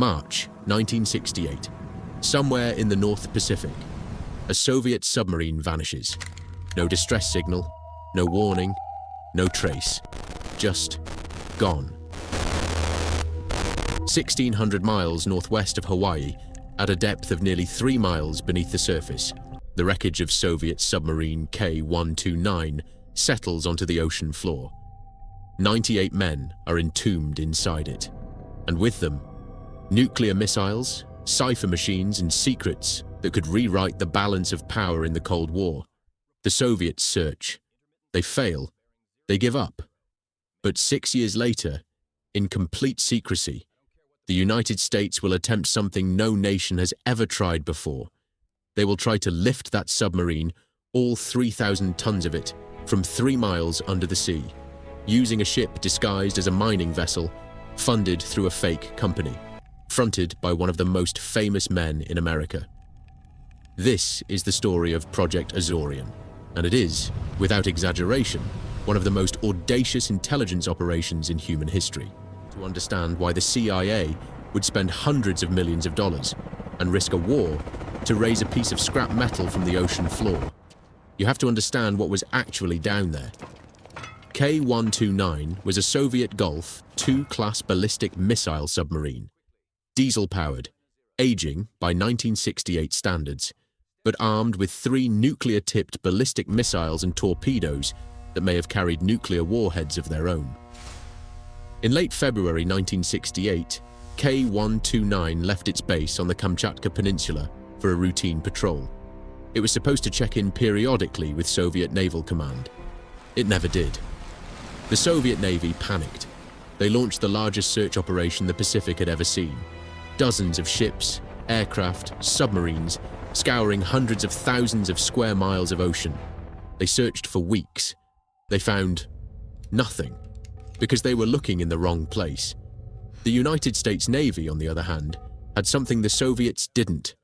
March 1968. Somewhere in the North Pacific, a Soviet submarine vanishes. No distress signal, no warning, no trace. Just gone. 1,600 miles northwest of Hawaii, at a depth of nearly 3 miles beneath the surface, the wreckage of Soviet submarine K-129 settles onto the ocean floor. 98 men are entombed inside it, and with them, nuclear missiles, cipher machines, and secrets that could rewrite the balance of power in the Cold War. The Soviets search. They fail. They give up. But 6 years later, in complete secrecy, the United States will attempt something no nation has ever tried before. They will try to lift that submarine, all 3,000 tons of it, from 3 miles under the sea, using a ship disguised as a mining vessel, funded through a fake company, fronted by one of the most famous men in America. This is the story of Project Azorian, and it is, without exaggeration, one of the most audacious intelligence operations in human history. To understand why the CIA would spend hundreds of millions of dollars and risk a war to raise a piece of scrap metal from the ocean floor, you have to understand what was actually down there. K-129 was a Soviet Gulf II class ballistic missile submarine, diesel-powered, aging by 1968 standards, but armed with 3 nuclear-tipped ballistic missiles and torpedoes that may have carried nuclear warheads of their own. In late February 1968, K-129 left its base on the Kamchatka Peninsula for a routine patrol. It was supposed to check in periodically with Soviet Naval Command. It never did. The Soviet Navy panicked. They launched the largest search operation the Pacific had ever seen. Dozens of ships, aircraft, submarines, scouring hundreds of thousands of square miles of ocean. They searched for weeks. They found nothing, because they were looking in the wrong place. The United States Navy, on the other hand, had something the Soviets didn't: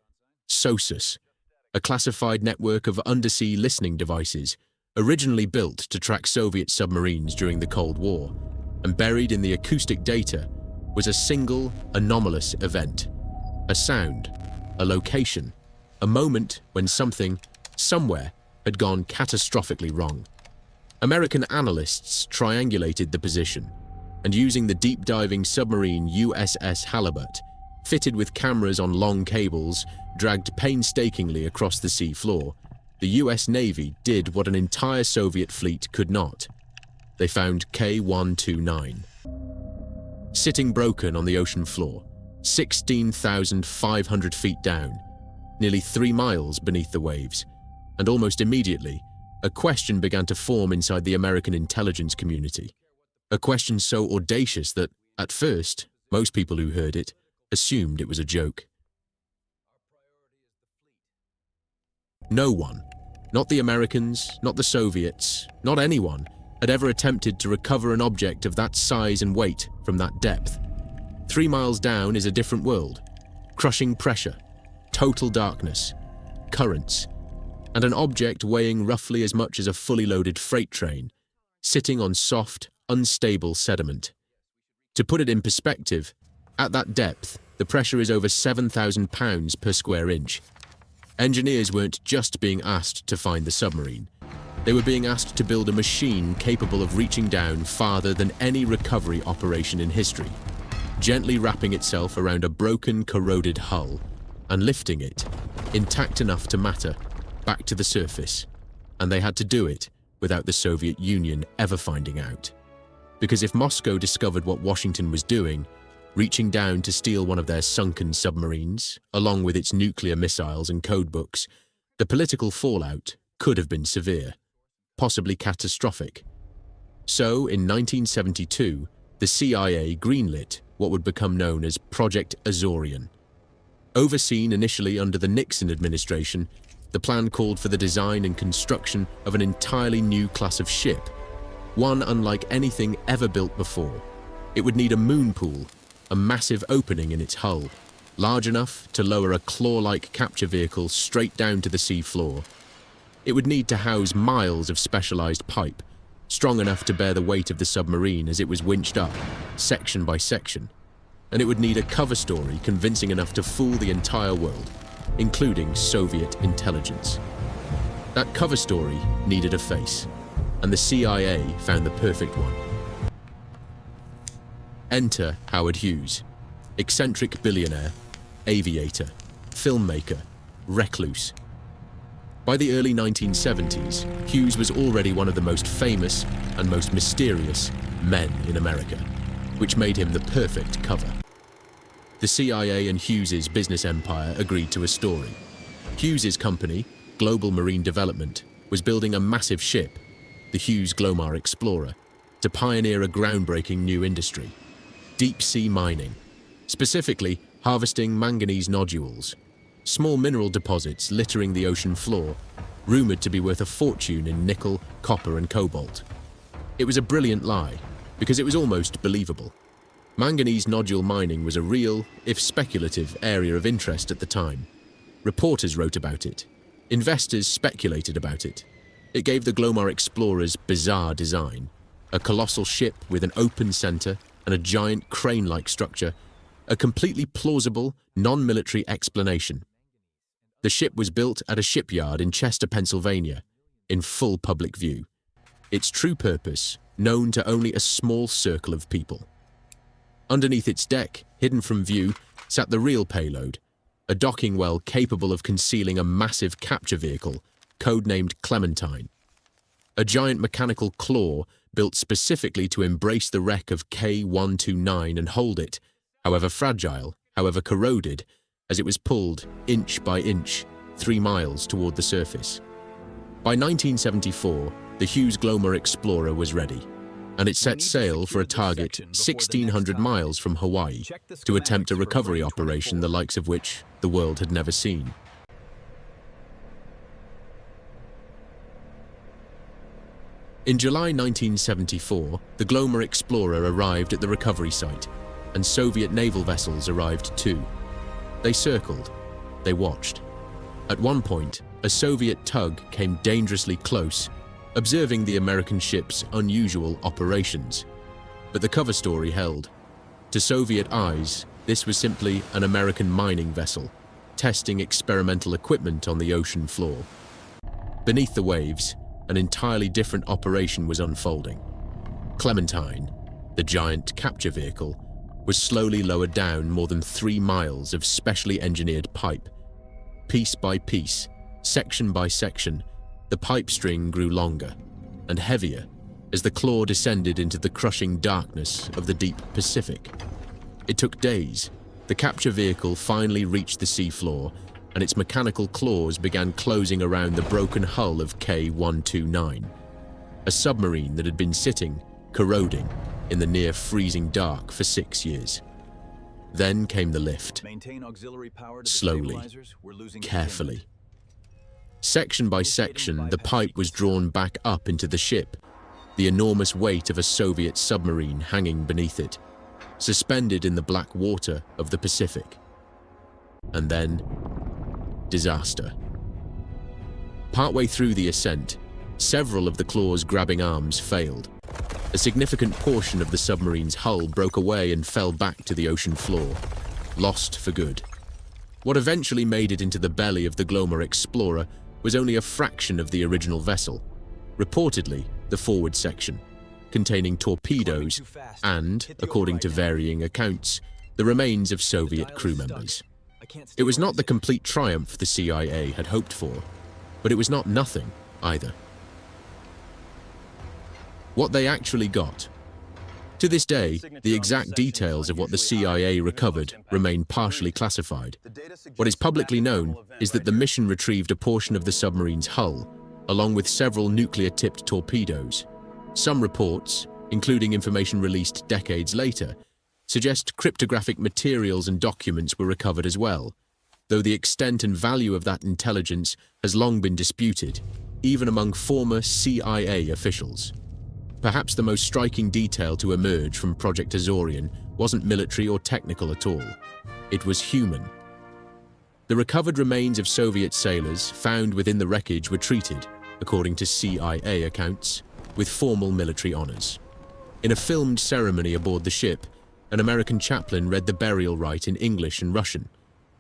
SOSUS, a classified network of undersea listening devices, originally built to track Soviet submarines during the Cold War, and buried in the acoustic data was a single, anomalous event. A sound, a location, a moment when something, somewhere, had gone catastrophically wrong. American analysts triangulated the position, and using the deep-diving submarine USS Halibut, fitted with cameras on long cables, dragged painstakingly across the sea floor, the US Navy did what an entire Soviet fleet could not. They found K-129. Sitting broken on the ocean floor, 16,500 feet down, nearly 3 miles beneath the waves, and almost immediately, a question began to form inside the American intelligence community. A question so audacious that, at first, most people who heard it assumed it was a joke. No one, not the Americans, not the Soviets, not anyone, had ever attempted to recover an object of that size and weight from that depth. 3 miles down is a different world. Crushing pressure, total darkness, currents, and an object weighing roughly as much as a fully loaded freight train, sitting on soft, unstable sediment. To put it in perspective, at that depth, the pressure is over 7,000 pounds per square inch. Engineers weren't just being asked to find the submarine. They were being asked to build a machine capable of reaching down farther than any recovery operation in history, gently wrapping itself around a broken, corroded hull and lifting it, intact enough to matter, back to the surface. And they had to do it without the Soviet Union ever finding out. Because if Moscow discovered what Washington was doing, reaching down to steal one of their sunken submarines, along with its nuclear missiles and codebooks, the political fallout could have been severe, possibly catastrophic. So, in 1972, the CIA greenlit what would become known as Project Azorian. Overseen initially under the Nixon administration, the plan called for the design and construction of an entirely new class of ship, one unlike anything ever built before. It would need a moon pool, a massive opening in its hull, large enough to lower a claw-like capture vehicle straight down to the sea floor. It would need to house miles of specialized pipe, strong enough to bear the weight of the submarine as it was winched up, section by section. and it would need a cover story convincing enough to fool the entire world, including Soviet intelligence. That cover story needed a face, and the CIA found the perfect one. Enter Howard Hughes, eccentric billionaire, aviator, filmmaker, recluse. By the early 1970s, Hughes was already one of the most famous and most mysterious men in America, which made him the perfect cover. The CIA and Hughes's business empire agreed to a story. Hughes's company, Global Marine Development, was building a massive ship, the Hughes Glomar Explorer, to pioneer a groundbreaking new industry: deep-sea mining, specifically harvesting manganese nodules, small mineral deposits littering the ocean floor, rumored to be worth a fortune in nickel, copper, and cobalt. It was a brilliant lie, because it was almost believable. Manganese nodule mining was a real, if speculative, area of interest at the time. Reporters wrote about it. Investors speculated about it. It gave the Glomar Explorer's bizarre design: a colossal ship with an open center and a giant crane-like structure, a completely plausible, non-military explanation. The ship was built at a shipyard in Chester, Pennsylvania, in full public view. Its true purpose known to only a small circle of people. Underneath its deck, hidden from view, sat the real payload, a docking well capable of concealing a massive capture vehicle, codenamed Clementine. A giant mechanical claw built specifically to embrace the wreck of K-129 and hold it, however fragile, however corroded, as it was pulled inch by inch 3 miles toward the surface. By 1974, the Hughes Glomar Explorer was ready, and it set sail for a target 1,600 miles from Hawaii to attempt a recovery operation the likes of which the world had never seen. In July 1974, the Glomar Explorer arrived at the recovery site, and Soviet naval vessels arrived too. They circled. They watched. At one point, a Soviet tug came dangerously close, observing the American ship's unusual operations. But the cover story held. To Soviet eyes, this was simply an American mining vessel, testing experimental equipment on the ocean floor. Beneath the waves, an entirely different operation was unfolding. Clementine, the giant capture vehicle, was slowly lowered down more than 3 miles of specially engineered pipe. Piece by piece, section by section, the pipe string grew longer and heavier as the claw descended into the crushing darkness of the deep Pacific. It took days. The capture vehicle finally reached the seafloor, and its mechanical claws began closing around the broken hull of K-129, a submarine that had been sitting, corroding, in the near-freezing dark for 6 years. Then came the lift. Slowly, carefully. Section by section, the pipe was drawn back up into the ship, the enormous weight of a Soviet submarine hanging beneath it, suspended in the black water of the Pacific. And then, disaster. Partway through the ascent, several of the claw's grabbing arms failed. A significant portion of the submarine's hull broke away and fell back to the ocean floor, lost for good. What eventually made it into the belly of the Glomar Explorer was only a fraction of the original vessel, reportedly the forward section, containing torpedoes and, according to varying accounts, the remains of Soviet crew members. It was not the complete triumph the CIA had hoped for, but it was not nothing either. What they actually got. To this day, the exact details of what the CIA recovered remain partially classified. What is publicly known is that the mission retrieved a portion of the submarine's hull, along with several nuclear-tipped torpedoes. Some reports, including information released decades later, suggest cryptographic materials and documents were recovered as well, though the extent and value of that intelligence has long been disputed, even among former CIA officials. Perhaps the most striking detail to emerge from Project Azorian wasn't military or technical at all. It was human. The recovered remains of Soviet sailors found within the wreckage were treated, according to CIA accounts, with formal military honors. In a filmed ceremony aboard the ship, An American chaplain read the burial rite in English and Russian.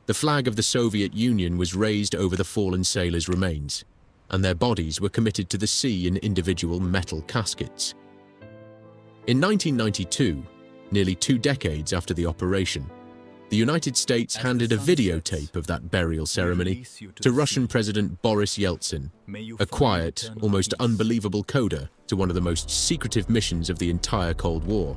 The flag of the Soviet Union was raised over the fallen sailors' remains, and their bodies were committed to the sea in individual metal caskets. In 1992, nearly 2 decades after the operation, the United States handed a videotape of that burial ceremony to Russian President Boris Yeltsin, a quiet, almost unbelievable coda to one of the most secretive missions of the entire Cold War.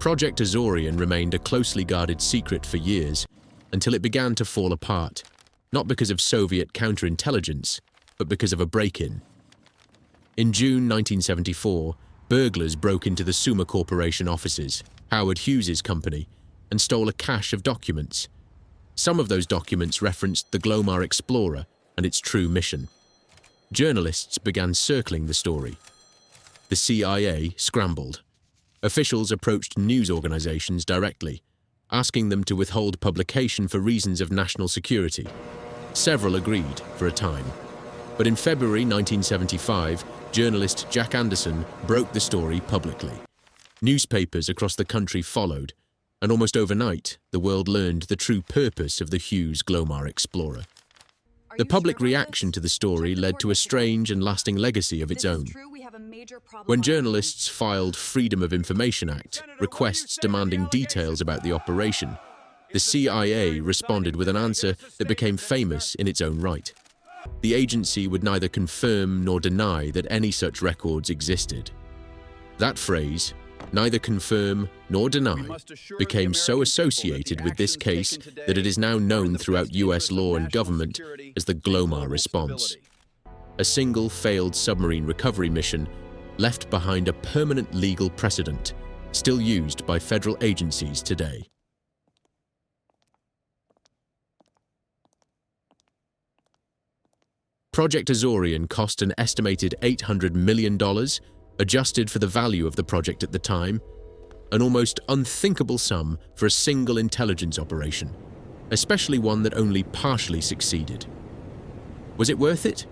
Project Azorian remained a closely guarded secret for years until it began to fall apart, not because of Soviet counterintelligence, but because of a break-in. In June 1974, burglars broke into the Summa Corporation offices, Howard Hughes' company, and stole a cache of documents. Some of those documents referenced the Glomar Explorer and its true mission. Journalists began circling the story. The CIA scrambled. Officials approached news organizations directly, asking them to withhold publication for reasons of national security. Several agreed for a time. But in February 1975, journalist Jack Anderson broke the story publicly. Newspapers across the country followed, and almost overnight, the world learned the true purpose of the Hughes Glomar Explorer. The public reaction to the story led to a strange and lasting legacy of its own. When journalists filed Freedom of Information Act requests demanding details about the operation, the CIA responded with an answer that became famous in its own right. The agency would neither confirm nor deny that any such records existed. That phrase, neither confirm nor deny, became so associated with this case that it is now known throughout US law and government as the Glomar response. A single failed submarine recovery mission left behind a permanent legal precedent, still used by federal agencies today. Project Azorian cost an estimated $800 million, adjusted for the value of the project at the time, an almost unthinkable sum for a single intelligence operation, especially one that only partially succeeded. Was it worth it?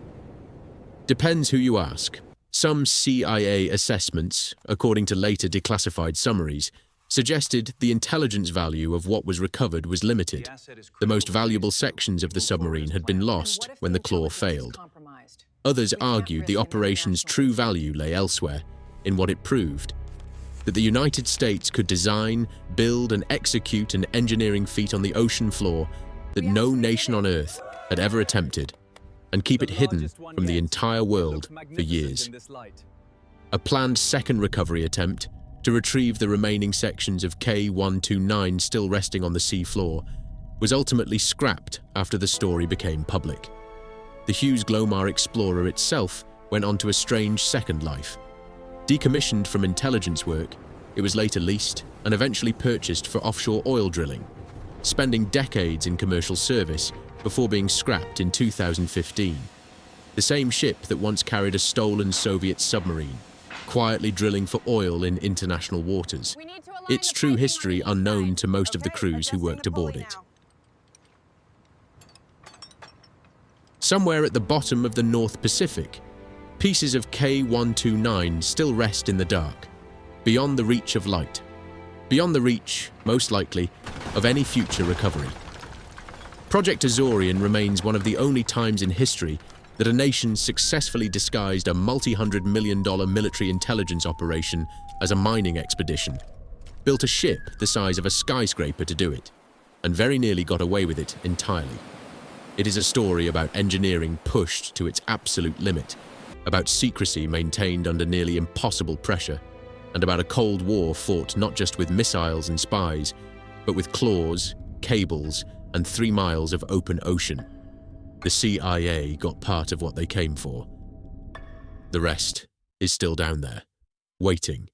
Depends who you ask. Some CIA assessments, according to later declassified summaries, suggested the intelligence value of what was recovered was limited. The most valuable sections of the submarine had been lost when the claw failed. Others argued the operation's true value lay elsewhere, in what it proved: that the United States could design, build, and execute an engineering feat on the ocean floor that no nation on Earth had ever attempted, and keep it hidden from the entire world for years. A planned second recovery attempt to retrieve the remaining sections of K-129 still resting on the sea floor was ultimately scrapped after the story became public. The Hughes Glomar Explorer itself went on to a strange second life. Decommissioned from intelligence work, it was later leased and eventually purchased for offshore oil drilling, spending decades in commercial service before being scrapped in 2015. The same ship that once carried a stolen Soviet submarine, quietly drilling for oil in international waters. Its true history unknown to most of the crews who worked aboard it. Somewhere at the bottom of the North Pacific, pieces of K-129 still rest in the dark, beyond the reach of light, beyond the reach, most likely, of any future recovery. Project Azorian remains one of the only times in history that a nation successfully disguised a multi-hundred-million-dollar military intelligence operation as a mining expedition, built a ship the size of a skyscraper to do it, and very nearly got away with it entirely. It is a story about engineering pushed to its absolute limit, about secrecy maintained under nearly impossible pressure, and about a Cold War fought not just with missiles and spies, but with claws, cables, and 3 miles of open ocean. The CIA got part of what they came for. The rest is still down there, waiting